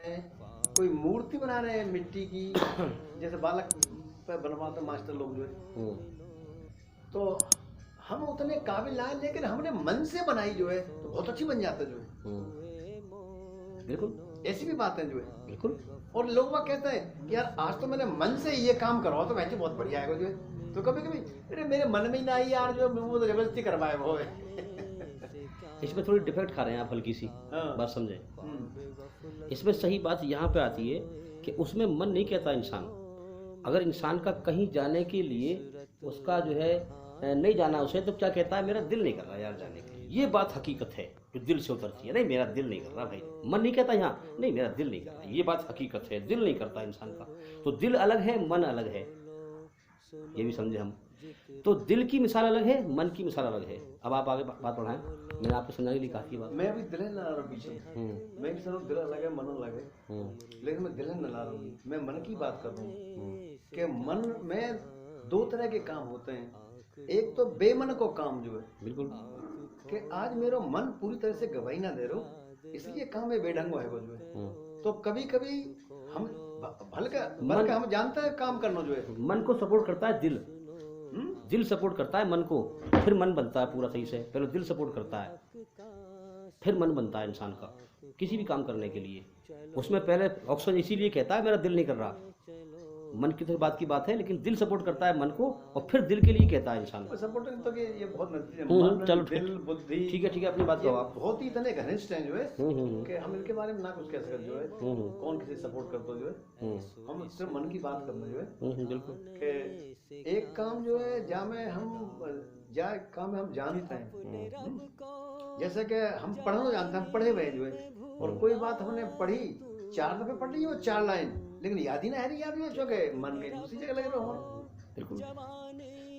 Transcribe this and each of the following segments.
कोई मूर्ति बना रहे हैं मिट्टी की, जैसे बालक पे बनवाते मास्टर लोग जो है, तो हम उतने काबिल ना हैं, लेकिन हमने मन से बनाई जो है तो बहुत अच्छी बन जाता जो है। बिल्कुल ऐसी भी बातें जो है। बिल्कुल। और लोग वह कहते हैं कि यार आज तो मैंने मन से ये काम करवाओ तो वैसे बहुत बढ़िया है जो है। तो कभी कभी अरे मेरे मन में ही ना आई यार, जो वो तो जबरदस्ती करवाए वो है। इसमें थोड़ी डिफेक्ट खा रहे हैं आप हल्की सी हाँ। बात समझें। इसमें सही बात यहाँ पे आती है कि उसमें मन नहीं कहता इंसान। अगर इंसान का कहीं जाने के लिए उसका जो है नहीं जाना उसे, तो क्या कहता है, मेरा दिल नहीं कर रहा यार जाने के लिए। ये बात हकीकत है जो दिल से उतरती है। नहीं मेरा दिल नहीं कर रहा भाई, मन नहीं कहता यहाँ, नहीं मेरा दिल नहीं कर रहा। ये बात हकीकत है, दिल नहीं करता इंसान का। तो दिल अलग है, मन अलग है, ये भी समझे हम। तो दिल की मिसाल अलग है, मन की मिसाल अलग है। अब आप आगे बात बढ़ाएं, मैंने आपको समझाने के लिए काफी बात। मैं अभी दिल ना ला रहा हूँ पीछे, मैं भी समझ दिल अलग है मन अलग है, लेकिन मैं दिल न ला रहा हूँ, मैं मन की बात कर रहा हूँ कि मन में दो तरह के काम होते हैं। एक तो बेमन को काम जो है, बिल्कुल, कि आज मेरा मन पूरी तरह से गवाही ना दे रहा, इसलिए काम है बेढंगो है वो जो है। तो कभी कभी हम बल्कि हम जानते हैं काम करना जो है। मन को सपोर्ट करता है दिल, दिल सपोर्ट करता है मन को, फिर मन बनता है पूरा सही से। पहले दिल सपोर्ट करता है, फिर मन बनता है इंसान का किसी भी काम करने के लिए। उसमें पहले ऑप्शन इसीलिए कहता है मेरा दिल नहीं कर रहा। मन की तो बात की बात है, लेकिन दिल सपोर्ट करता है मन को, और फिर दिल के लिए कहता है इंसान को। सपोर्ट तो ये बहुत नजदीक है। मन, चलो दिल, बुद्धि, ठीक है अपनी बात कहो आप। बहुत ही इतने घनिष्ठ हैं जो है कि हम इनके बारे में ना कुछ कह सकते जो है। कौन किसी सपोर्ट करता जो है, हम सिर्फ मन की बात करना जो है। बिल्कुल, कि एक काम जो है जहाँ में काम में हम जानते हैं, जैसे कि हम पढ़ना जानते हैं, हम पढ़े हुए जो है, और कोई बात हमने पढ़ी 4 दफे पढ़ ली वो 4 लाइन, लेकिन याद ही ना है, याद नहीं चौके मन में दूसरी जगह लगे रहो। बिल्कुल।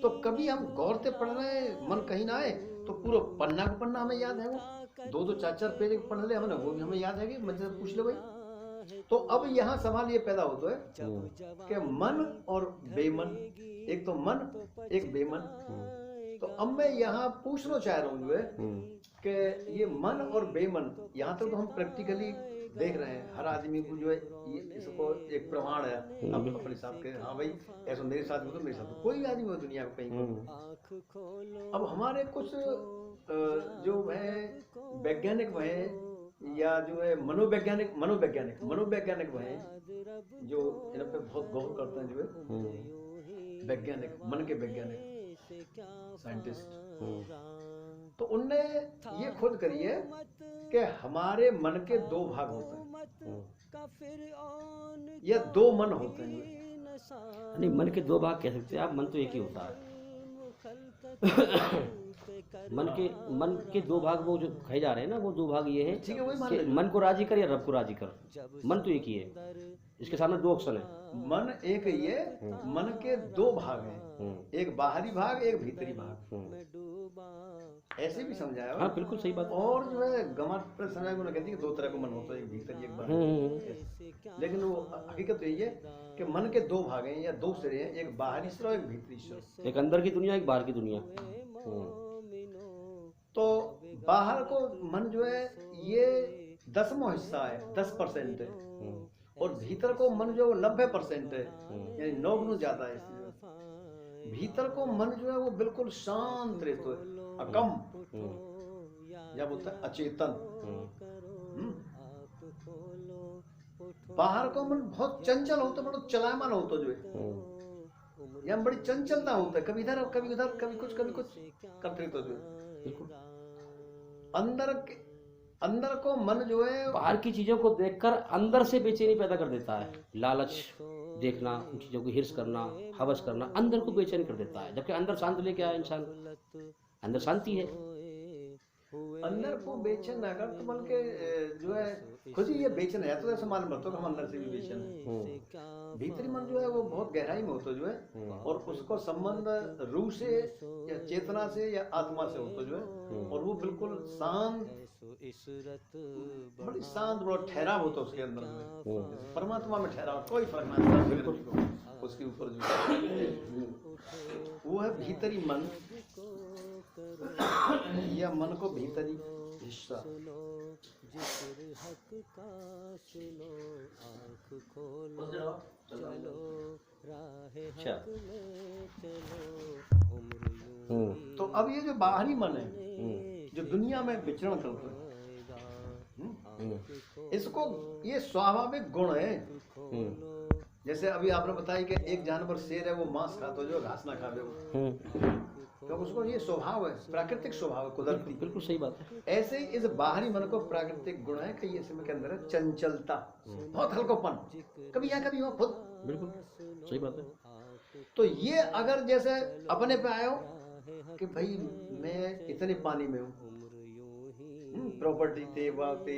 तो कभी हम गौर से पढ़ रहे हैं, मन कहीं ना आए, तो पूरा पन्ना को पन्ना हमें याद है, वो 2-2 4-4 पेज पढ़ ले हमने, वो भी हमें याद है कि मुझसे पूछ ले भाई। तो अब यहाँ सवाल ये पैदा होता है कि मन और बेमन, एक तो मन एक बेमन। तो अब मैं यहाँ पूछना चाह रहा हूँ जो है कि ये मन और बेमन, यहाँ तक तो हम प्रैक्टिकली देख रहे हैं, हर आदमी को जो है ये इसको एक प्रमाण है अपने हिसाब के। हाँ भाई ऐसा मेरे साथ हो तो मेरे साथ, कोई आदमी हो दुनिया में कहीं। अब हमारे कुछ जो है वैज्ञानिक है, या जो है मनोवैज्ञानिक है, जो इन पे बहुत गौर करते हैं जो है, वैज्ञानिक, मन के वैज्ञानिक साइंटिस्ट। तो उनने ये खुद करी है कि हमारे मन के 2 भाग होते हैं, या 2 मन होते हैं। नहीं, मन के 2 भाग कह सकते हैं आप, मन तो एक ही होता है। मन के 2 भाग वो जो कहे जा रहे हैं ना, वो 2 भाग ये हैं कि मन को राजी कर या रब को राजी कर। मन तो एक ही है, इसके सामने 2 ऑप्शन है। मन एक ही है, मन के 2 भाग हैं, एक बाहरी भाग एक भीतरी भाग। ऐसे भी समझाया। हाँ बिल्कुल सही बात। और जो है गमा पर समझाया उन्होंने कहती है कि 2 तरह का मन होता है, एक भीतरी एक बाहरी। लेकिन वो हकीकत यही है कि मन के 2 भाग हैं या 2 सिरे हैं, एक बाहरी सिरा एक भीतरी सिरा, एक अंदर की दुनिया एक बाहर की दुनिया। तो बाहर को मन जो है ये 10वां हिस्सा है, 10% है, और भीतर को मन जो 90% है, यानी 9 गुना ज्यादा है। भीतर को मन जो है वो बिल्कुल शांत रहता है, अकम, या बोलता है अचेतन। बाहर को मन बहुत चंचल होता है, बहुत चलायमान होता जो है, या बड़ी चंचलता होता है, कभी इधर कभी उधर, कभी कुछ करते रहता जो है। अंदर को मन जो है बाहर की चीजों को देखकर अंदर से बेचैनी पैदा कर देता है। लालच देखना, उन चीजों को हिर्स करना, हवस करना, अंदर को बेचैन कर देता है। जबकि अंदर शांत लेके आया इंसान, अंदर शांति है। अंदर को बेचैन ना कर, तो बल्कि जो है खुद ही ये बेचैन है, तो ऐसा मालूम पड़ता है कि हम अंदर से भी बेचैन है। भीतरी मन जो है वो बहुत गहराई में होता जो है, और उसको संबंध रूह से या चेतना से या आत्मा से होता जो है, और वो बिल्कुल शांत, बड़ी शांत, बड़ा ठहराव होता उसके अंदर में। परमात्मा में ठहराव कोई फर्क नहीं पड़ता बिल्कुल उसके ऊपर जो वो है भीतरी मन, या मन को भीतरी हिस्सा। अच्छा। तो अब ये जो बाहरी मन है जो दुनिया में विचरण करता है, इसको ये स्वाभाविक गुण है। जैसे अभी आपने बताया कि एक जानवर शेर है, वो मांस खाता है जो घास ना खावे वो, क्योंकि उसको ये स्वभाव है, प्राकृतिक स्वभाव है, कुदरती। बिल्कुल सही बात है। ऐसे ही इस बाहरी मन को प्राकृतिक गुण है कि ये इसमें के अंदर है चंचलता, बहुत हल्कापन, कभी यहाँ कभी वहाँ खुद। बिल्कुल सही बात है। तो ये अगर जैसे अपने पे आयो कि भाई मैं इतने पानी में हूँ, प्रॉपर्टी थे, वाते,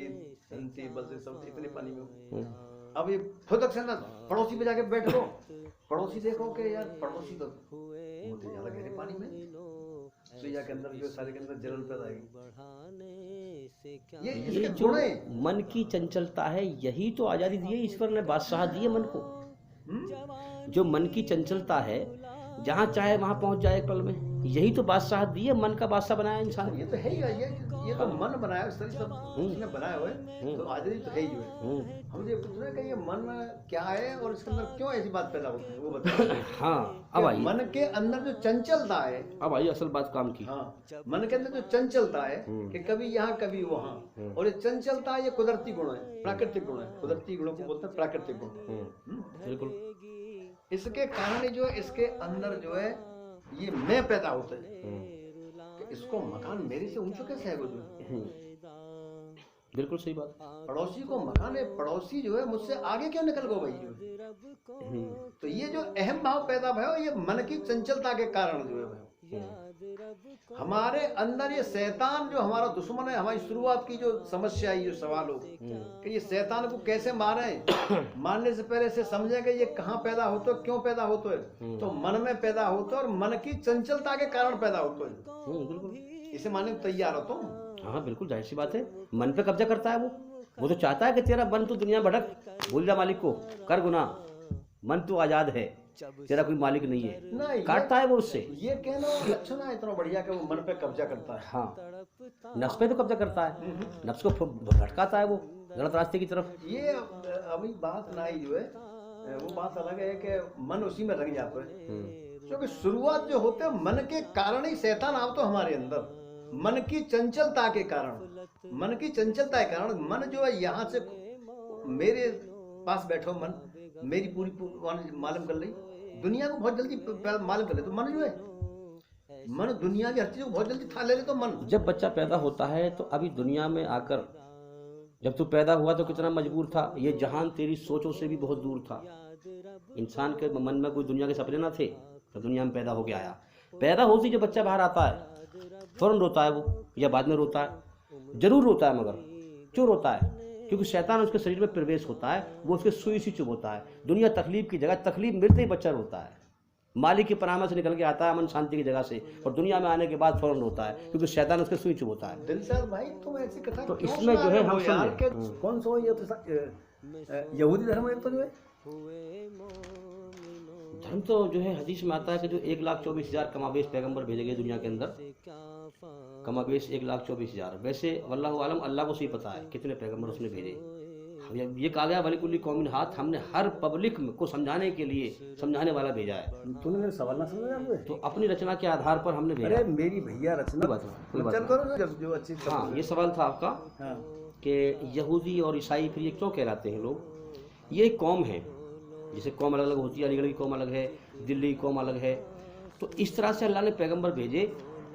धन थे, बल से, सब इतने पानी में हूँ। अब ये फुदक से ना पड़ोसी पे जाके बैठ लो, पड़ोसी देखो कि यार पड़ोसी तो बहुत ज्यादा गहरे पानी में, सुइया के अंदर जो सारे के अंदर जलन पैदा आएगी। ये जो मन की चंचलता है, यही तो आजादी दी है ईश्वर ने, बादशाह दी है मन को। जो मन की चंचलता है, जहाँ चाहे वहाँ पहुँच जाए पल में, यही तो बादशाह दी है, मन का बादशाह बनाया इंसान। ये तो है ही, ये तो मन बनाया, इस तरह सब उसने बनाया हुआ है, तो आजादी तो है ही है। हम ये पूछ रहे हैं कि ये मन क्या है और इसके अंदर क्यों ऐसी बात पैदा होती है, वो बताइए। हाँ, अब आई मन के अंदर जो चंचलता है, अब आई असल बात काम की। हाँ, मन के अंदर जो चंचलता है कि कभी यहाँ कभी वहाँ, और ये चंचलता ये कुदरती गुण है, प्राकृतिक गुण है। कुदरती गुणों को बोलते हैं प्राकृतिक गुण। बिल्कुल। इसके कारण जो इसके अंदर जो है ये मैं पैदा होता है कि इसको मकान मेरे से ऊंचा कैसे है वो जो, बिल्कुल सही बात। पड़ोसी को मकान है, पड़ोसी जो है मुझसे आगे क्यों निकल गो भाई जो। तो ये जो अहम भाव पैदा भयो, ये मन की चंचलता के कारण जो है हमारे अंदर ये शैतान जो हमारा दुश्मन है। हमारी शुरुआत की जो समस्या है, ये सवाल हो कि ये शैतान को कैसे मारे, मारने से पहले से समझेंगे ये कहाँ पैदा होता है, क्यों पैदा होता है, तो मन में पैदा होता है और मन की चंचलता के कारण पैदा होता है। बिल्कुल, इसे मानने को तैयार हो तुम। हाँ बिल्कुल, जाहिर सी बात है। मन पे कब्जा करता है वो तो चाहता है कि तेरा मन तो दुनिया भटक, भूल जा मालिक को, कर गुनाह, मन तो आजाद है, तेरा कोई मालिक नहीं है, काटता है वो उससे। ये कहना लक्षण है इतना बढ़िया कि वो मन पे कब्जा करता है। हाँ, नफ्स पे तो कब्जा करता है, नफ्स को भटकाता है वो गलत रास्ते की तरफ। ये अभी बात नहीं जो है, वो बात अलग है कि मन उसी में रंग जाता है, क्योंकि शुरुआत जो होते है मन के कारण ही शैतान आप तो हमारे अंदर, मन की चंचलता के कारण, मन की चंचलता के कारण मन जो है यहाँ से मेरे पास बैठो, मन मेरी पूरी मालूम कर ली, दुनिया को बहुत जल्दी मालूम कर ले, तो मन जो है, मन दुनिया की हर चीज को बहुत जल्दी ठा ले तो मन। जब बच्चा पैदा होता है तो अभी दुनिया में आकर, जब तू पैदा हुआ तो कितना मजबूर था, ये जहान तेरी सोचों से भी बहुत दूर था। इंसान के मन में कोई दुनिया के सपने ना थे, तो दुनिया में पैदा होके आया। पैदा होती जब बच्चा बाहर आता है फौरन रोता है वो, या बाद में रोता है, जरूर रोता है, मगर क्यों रोता है? क्योंकि शैतान उसके शरीर में प्रवेश होता है, वो उसके सुई सी चुभोता है। दुनिया तकलीफ की जगह, तकलीफ मिलते ही बच्चा रोता है, मालिक के पनाह से निकल के आता है अमन शांति की जगह से, और दुनिया में आने के बाद फौरन रोता है क्योंकि शैतान उसके सुई चुभोता है। दिलशाद भाई तुम ऐसी कथा तो इसमें जो है हम समझे कौन सा ये तो यहूदी धर्म है, तो जो है धर्म तो जो है हदीस में आता है कि जो 1,24,000 कमाबेश पैगंबर भेजे गए दुनिया के अंदर, कमाबेश 1,24,000। वैसे वल्लाहु आलम, अल्लाह को सही पता है कितने पैगंबर उसने भेजे। ये कहा गया वलिकुल्ली कौमिन हाथ, हमने हर पब्लिक को समझाने के लिए समझाने वाला भेजा है। तूने मेरा सवाल ना समझा, तो अपनी रचना के आधार पर हमने भेजा। अरे मेरी भैया रचना बात है, चल करो जब जो अच्छी। हाँ, ये सवाल था आपका हाँ। कि यहूदी और ईसाई फिर ये क्यों कहलाते हैं लोग? ये एक कौम है, जैसे कौम अलग अलग होती है, अलीगढ़ की कौम अलग है, दिल्ली की कौम अलग है, तो इस तरह से अल्लाह ने पैगंबर भेजे,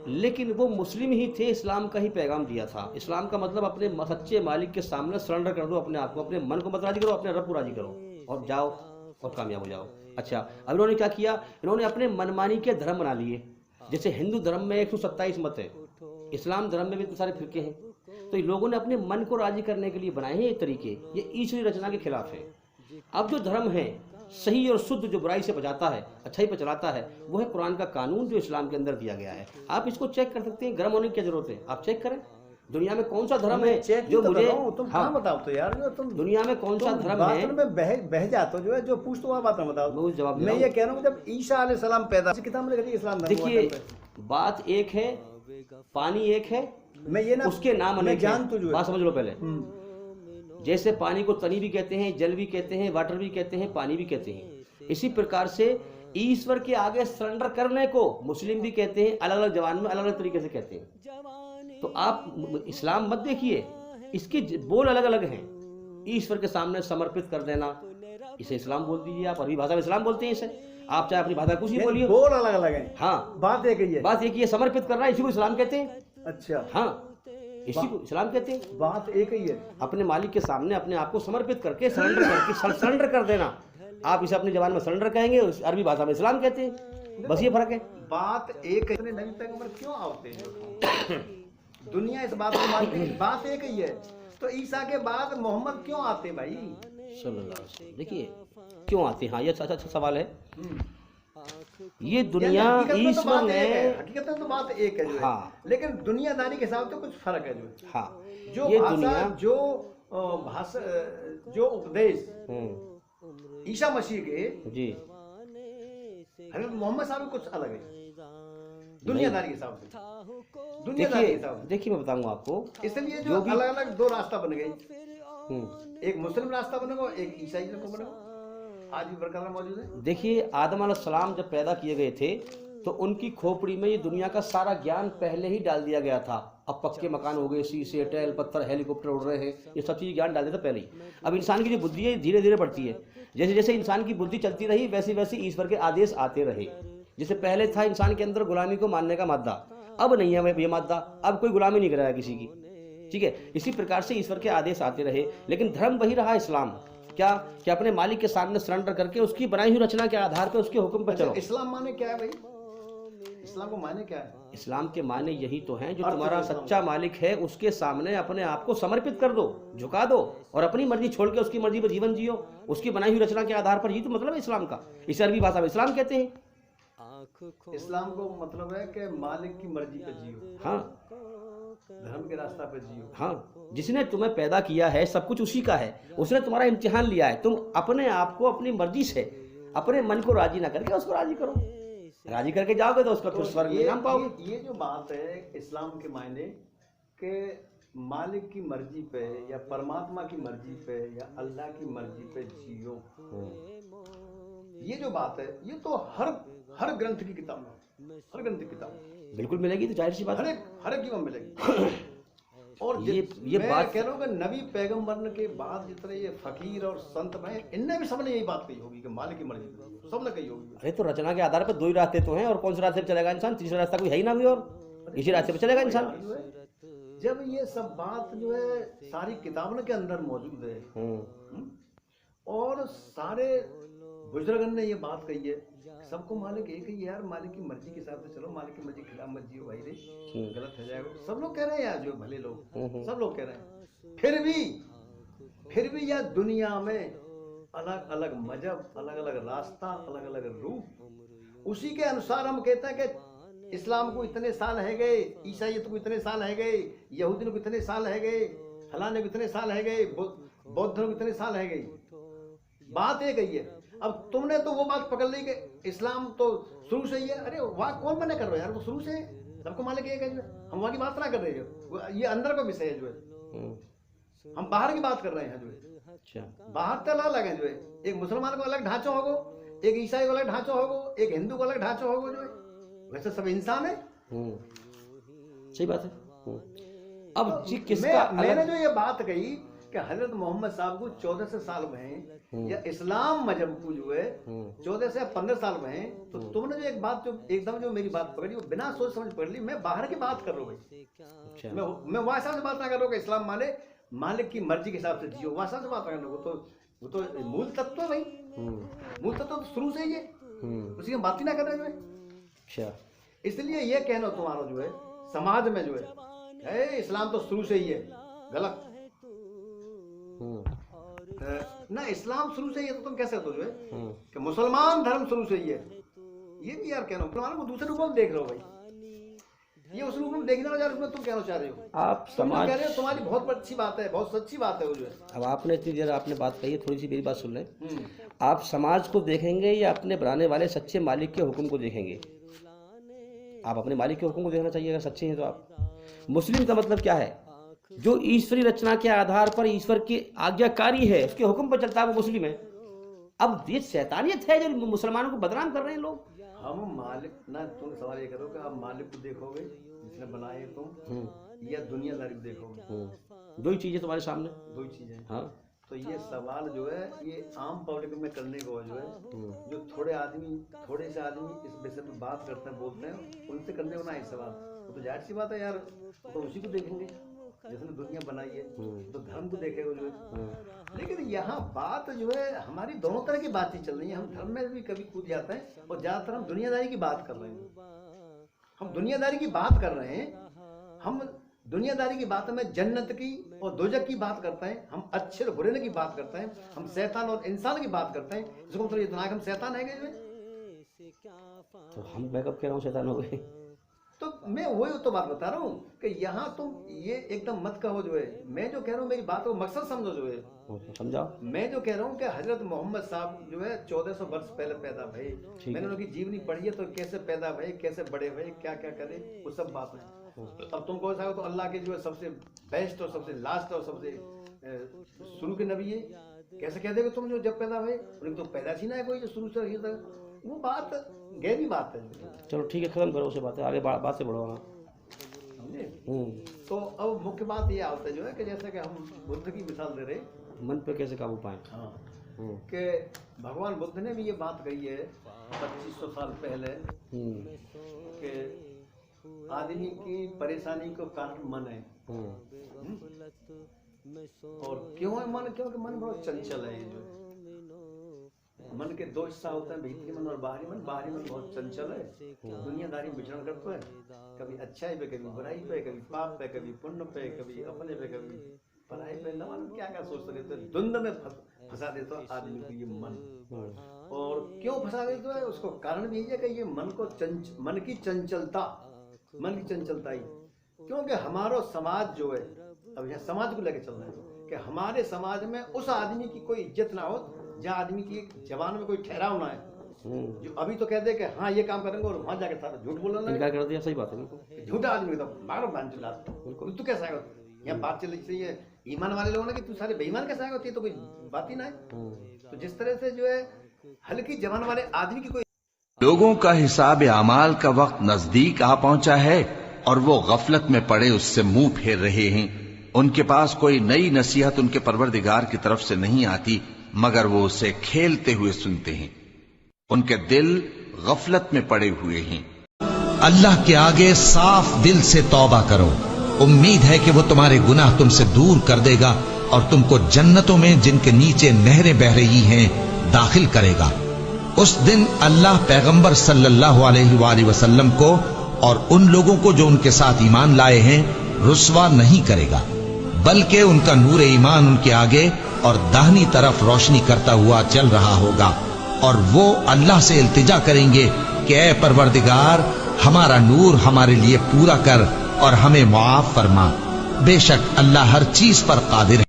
लेकिन वो मुस्लिम ही थे, इस्लाम का ही पैगाम दिया था। इस्लाम का मतलब अपने सच्चे मालिक के सामने सरेंडर कर दो अपने आप को, अपने मन को मत राजी करो, अपने रब को राजी करो और जाओ और कामयाब हो जाओ। अच्छा, अब इन्होंने क्या किया? इन्होंने अपने मनमानी के धर्म बना लिए। जैसे हिंदू धर्म में 127 मत है, इस्लाम धर्म में भी इतने सारे फिरके हैं, तो इन लोगों ने अपने मन को राजी करने के लिए बनाए हैं ये तरीके। ये ईश्वरी रचना के खिलाफ है। अब जो धर्म है सही और शुद्ध, जो बुराई से बचाता है, अच्छाई पर चलाता है, वो है कुरान का कानून जो इस्लाम के अंदर दिया गया है। आप इसको चेक कर सकते हैं, गर्म होने की क्या जरूरत है, आप चेक करें दुनिया में कौन सा धर्म है जो मुझे, तुम हाँ बताओ तो यार, जो तुम दुनिया में कौन सा धर्म है में बह जाते हो, जो है जो पूछ तो वह बात में बताओ। मैं उस जवाब मैं ये कह रहा हूँ जब ईसा अलैहिस्सलाम पैदा, किताब में लिखी इस्लाम धर्म। देखिए, बात एक है, पानी एक है, मैं ये ना उसके नाम अनेक जान हैं। बात समझ लो पहले, जैसे पानी को तनी भी कहते हैं, जल भी कहते हैं, वाटर भी कहते हैं, पानी भी कहते हैं, इसी प्रकार से ईश्वर के आगे सरेंडर करने को मुस्लिम भी कहते हैं, अलग अलग जबान में अलग अलग तरीके से कहते हैं। तो आप इस्लाम मत देखिए, इसके बोल अलग अलग हैं। ईश्वर के सामने समर्पित कर देना, इसे इस्लाम बोल दीजिए। आप अरबी भाषा में इस्लाम बोलते हैं इसे, आप चाहे अपनी भाषा कुछ ही बोलिए, बोल अलग अलग है, हाँ बात एक ही है। बात एक ही है, समर्पित करना, इसी को इस्लाम कहते हैं। अच्छा, हाँ, इसी को इस्लाम कहते हैं। बात एक ही है, अपने मालिक के सामने अपने आप को समर्पित करके सरेंडर कर देना। आप इसे अपनी जबान में सरेंडर कहेंगे, अरबी भाषा में इस्लाम कहते हैं, बस ये फर्क है। बात एक है। नबी पैगंबर क्यों आते हैं? दुनिया इस बात को मानती है, बात एक ही है। तो ईसा के बाद मोहम्मद क्यों आते हैं भाई? सल्लल्लाहु अलैहि वसल्लम। देखिए क्यों आते हैं, हाँ ये अच्छा सवाल है। ये दुनिया ईश्वर ने, हकीकत में तो बात एक है जो है, हाँ, लेकिन दुनियादारी के हिसाब से कुछ फर्क है जो है। हाँ, जो ये भाषा, दुनिया, जो भाषा, जो उपदेश ईसा मसीह के, जी, हजरत मोहम्मद साहब कुछ अलग है दुनियादारी के हिसाब से, दुनियादारी के हिसाब से। देखिए मैं बताऊंगा आपको, इसलिए जो अलग अलग दो रास्ता बन गए, एक मुस्लिम रास्ता बनेगा, एक ईसाई को बनेगा, आज भी बरकरार मौजूद है। देखिए आदम अलैहिस्सलाम जब पैदा किए गए थे तो उनकी खोपड़ी में ये दुनिया का सारा ज्ञान पहले ही डाल दिया गया था। अब पक्के मकान हो गए, शीशे, टैल, पत्थर, हेलीकॉप्टर उड़ रहे हैं, ये सब चीज़ ज्ञान डाल दिया था पहले ही। अब इंसान की जो बुद्धि है धीरे धीरे बढ़ती है, जैसे जैसे इंसान की बुद्धि चलती रही वैसे वैसे ईश्वर के आदेश आते रहे। जैसे पहले था इंसान के अंदर गुलामी को मानने का मादा, अब नहीं है ये मादा, अब कोई गुलामी नहीं कराया किसी की, ठीक है। इसी प्रकार से ईश्वर के आदेश आते रहे, लेकिन धर्म वही रहा इस्लाम। क्या कि अपने मालिक के सामने सरेंडर करके उसकी बनाई हुई रचना के आधार पर उसके हुक्म पर चलो। इस्लाम माने क्या है भाई? इस्लाम को माने क्या है? इस्लाम के माने यही तो हैं, जो तुम्हारा सच्चा मालिक है उसके सामने अपने आप को समर्पित कर दो, झुका दो, और अपनी मर्जी छोड़ के उसकी मर्जी पर जीवन जियो, उसकी बनाई हुई रचना के आधार पर। यही तो मतलब है इस्लाम का। इसे अरबी भाषा में इस्लाम कहते हैं। इस्लाम को मतलब है कि मालिक की मर्जी पे जियो, हाँ, धर्म के रास्ता पे जियो। हाँ, जिसने तुम्हें पैदा किया है सब कुछ उसी का है, उसने तुम्हारा इम्तिहान लिया है। तुम अपने आप को अपनी मर्जी से, अपने मन को राजी ना करके उसको राजी करो, राजी करके जाओगे तो उसका फिर स्वर्ग में नाम पाओगे। ये जो बात है इस्लाम के मायने के मालिक की मर्जी पे या परमात्मा की मर्जी पे या अल्लाह की मर्जी पे जियो, ये जो बात है ये तो हर ग्रंथ की किताब में, हर ग्रंथ की किताब बिल्कुल मिलेगी, तो जाहिर सी बात है हर एक में मिलेगी। और ये बात कह रहा हूँ कि नबी पैगंबर के बाद जितने ये फकीर और संत भाई, इनने भी सबने यही बात कही होगी कि मालिक की मर्जी सबने कही होगी। अरे तो रचना के आधार पर दो ही रास्ते तो हैं, और कौन से रास्ते पर चलेगा इंसान? तीसरा रास्ता कोई है ही ना भी, और इसी रास्ते पर चलेगा इंसान। जब ये सब बात जो है सारी किताबों के अंदर मौजूद है, और सारे बुजुर्गन ने ये बात कही है, सबको मालिक एक ही यार, मालिक की मर्जी के हिसाब से चलो, मालिक की मर्जी के खिलाफ मत जियो भाई रे, गलत हो जाएगा। सब लोग कह रहे हैं यार, जो भले लोग सब लोग कह रहे हैं। फिर भी यार दुनिया में अलग अलग मजहब, अलग अलग रास्ता, अलग अलग रूप, उसी के अनुसार हम कहते हैं कि इस्लाम को इतने साल है गए, ईसाईयत को इतने साल है गए, यहूदी को इतने साल है गए, फलाने को इतने साल है गए, बौद्ध को इतने साल है गई। बात एक ही है। अब तुमने तो वो बात पकड़ ली कि इस्लाम तो शुरू से ही है। अरे वहाँ कौन मना कर रहे हो यार, वो शुरू से है, सबको मालिक एक है। हम वहाँ की बात ना कर रहे हैं, ये अंदर का विषय है जो है, हम बाहर की बात कर रहे हैं जो है। अच्छा, बाहर तो अलग है जो है, एक मुसलमान को अलग ढांचा होगो, एक ईसाई को अलग ढांचा होगो, एक हिंदू को अलग ढांचा होगो जो है, वैसे सब इंसान है। सही बात है। अब जी किसका मैंने जो ये बात कही कि हजरत मोहम्मद साहब को 14 साल में हैं, या इस्लाम मजहब को जो है 14 से 15 साल में हैं, तो तुमने जो एक बात जो एकदम जो मेरी बात पकड़ी, वो बिना सोच समझ पकड़ ली। मैं बाहर की बात कर रहा हूँ भाई। अच्छा, मैं वहाँ हिसाब से बात ना कर रहा हूँ कि इस्लाम माने मालिक की मर्जी के हिसाब से जियो, वहाँ हिसाब से बात करना। वो तो मूल तत्व है भाई, मूल तत्व तो शुरू से ही है, उसी में बात ही ना कर रहे जो है। अच्छा, इसलिए ये कहना तुम्हारा जो है समाज में जो है इस्लाम तो शुरू से ही है, गलत ना। इस्लाम शुरू से ही है तो तुम कैसे हो जो है कि मुसलमान धर्म शुरू से ही है, ये भी यार कहना। मुसलमानों को दूसरे रूप में देख रहे हो भाई, ये उस रूप में देखने वाला यार, उसमें तुम कहना चाह रहे हो। आप समाज कह रहे हो, तुम्हारी बहुत अच्छी बात है, बहुत सच्ची बात है वो जो है। अब आपने इतनी देर आपने बात कही है, थोड़ी सी मेरी बात सुन लें। आप समाज को देखेंगे या अपने बनाने वाले सच्चे मालिक के हुक्म को देखेंगे? आप अपने मालिक के हुक्म को देखना चाहिए, अगर सच्चे हैं तो आप। मुस्लिम का मतलब क्या है? जो ईश्वरी रचना के आधार पर ईश्वर की आज्ञाकारी है, उसके हुक्म पर चलता है, वो मुस्लिम है। अब ये शैतानियत है जो मुसलमानों को बदनाम कर रहे हैं लोग। हम मालिक ना, तुम सवाल ये करो कि आप मालिक को देखोगे जिसने बनाए तुम, या दुनियादारी को देखोगे? दो ही चीजें तुम्हारे सामने, दो ही चीजें। हाँ। तो ये सवाल जो है ये आम पब्लिक में करने को जो है, जो थोड़े से आदमी इस विषय पे बात करते हैं, बोलते हैं, उनसे करने को ना है सवाल। वो तो जाहिर सी बात है यार, तो उसी को देखेंगे जिसने दुनिया बनाई है, तो धर्म को देखेगा जो है। लेकिन यहाँ बात जो है हमारी दोनों तरह की बातें चल रही है। हम धर्म में भी कभी कूद जाते हैं और ज्यादातर हम दुनियादारी की बात कर रहे हैं। हम दुनियादारी की बात कर रहे हैं, हम दुनियादारी की बात में जन्नत की और दोजख की बात करते हैं, हम अच्छे और बुरे की बात करते हैं, हम शैतान और इंसान की बात करते हैं। इसको मतलब इतना हम शैतान है जो है, तो हम मैं कब कह रहा हूँ शैतान हो गए? तो मैं वही तो बात बता रहा हूँ कि यहाँ तुम ये एकदम मत कहो जो है। मैं जो कह रहा हूँ मेरी बात को मकसद समझो जो है, समझाओ। मैं जो कह रहा हूँ कि हजरत मोहम्मद साहब जो है 1400 वर्ष पहले पैदा भये, मैंने उनकी जीवनी पढ़ी है, तो कैसे पैदा भये, कैसे बड़े भये, क्या क्या करे, वो सब बात है। अब तुम कहो तो अल्लाह के जो है सबसे बेस्ट और सबसे लास्ट और सबसे शुरू के नबी है, कैसे कह देगे तुम जो जब पैदा भये? उनकी तो पैदा ही ना है कोई जो शुरू से तक, वो बात गहरी बात है। चलो ठीक है, खत्म करो उसे बातें, आगे बात से बढ़ो। समझे? तो अब मुख्य बात ये आता है जो है कि जैसे कि हम बुद्ध की मिसाल दे रहे, मन पे कैसे काबू पाए। हाँ, कि भगवान बुद्ध ने भी ये बात कही है 2500 साल पहले कि आदमी की परेशानी को कारण मन है। और क्यों है मन? क्योंकि मन बहुत चंचल है। जो मन के दो हिस्सा होते हैं, भीतरी मन और बाहरी मन। बाहरी मन बहुत चंचल है, दुनियादारी में विचरण करता है, कभी अच्छाई पे, कभी बुराई पे, कभी पाप पे, कभी पुण्य पे, कभी अपने पे, कभी पराई पे, न मालूम क्या क्या सोचते रहते हैं। द्वंद में फंसा देता है आदमी को ये मन। और क्यों फंसा देता है? उसको कारण भी यही है कि ये मन की चंचलता, मन की चंचलता ही। क्योंकि हमारा समाज जो है, अब यहाँ समाज को लेकर चल रहा है कि हमारे समाज में उस आदमी की कोई इज्जत ना हो जहाँ आदमी की जबान में कोई ठहराव ना है, जो अभी तो कह दे कि हाँ ये काम करेंगे और वहां जाके था झूठ बोलना इनकार कर दिया। सही बात है, झूठा आदमी तो बार बार चिल्लाता। बिल्कुल, तू कैसा आएगा? यहाँ बात चल रही है ईमान वाले लोगों ने कि तू सारे बेईमान कैसे आएगा? तो कोई बात ही ना है। तो जिस तरह से जो है हल्की जबान वाले आदमी की कोई, लोगों का हिसाब अमाल का वक्त नजदीक आ पहुंचा है और वो गफलत में पड़े उससे मुंह फेर रहे हैं। उनके पास कोई नई नसीहत उनके परवरदिगार की तरफ से नहीं आती, मगर वो उसे खेलते हुए सुनते हैं। उनके दिल गफलत में पड़े हुए हैं। अल्लाह के आगे साफ दिल से तौबा करो, उम्मीद है कि वो तुम्हारे गुनाह तुमसे दूर कर देगा और तुमको जन्नतों में जिनके नीचे नहरें बह रही हैं दाखिल करेगा। उस दिन अल्लाह पैगंबर सल्लल्लाहु अलैहि वसल्लम को और उन लोगों को जो उनके साथ ईमान लाए हैं रुस्वा नहीं करेगा, बल्कि उनका नूर ईमान उनके आगे और दाहिनी तरफ रोशनी करता हुआ चल रहा होगा। और वो अल्लाह से इल्तिजा करेंगे कि ऐ परवरदिगार, हमारा नूर हमारे लिए पूरा कर और हमें मुआफ फरमा। बेशक अल्लाह हर चीज पर कादिर है।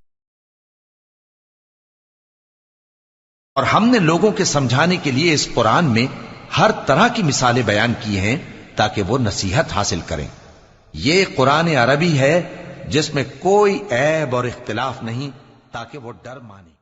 और हमने लोगों के समझाने के लिए इस कुरान में हर तरह की मिसालें बयान की हैं ताकि वो नसीहत हासिल करें। ये कुरान अरबी है जिसमें कोई ऐब और इख्तिलाफ नहीं, ताकि वो डर माने।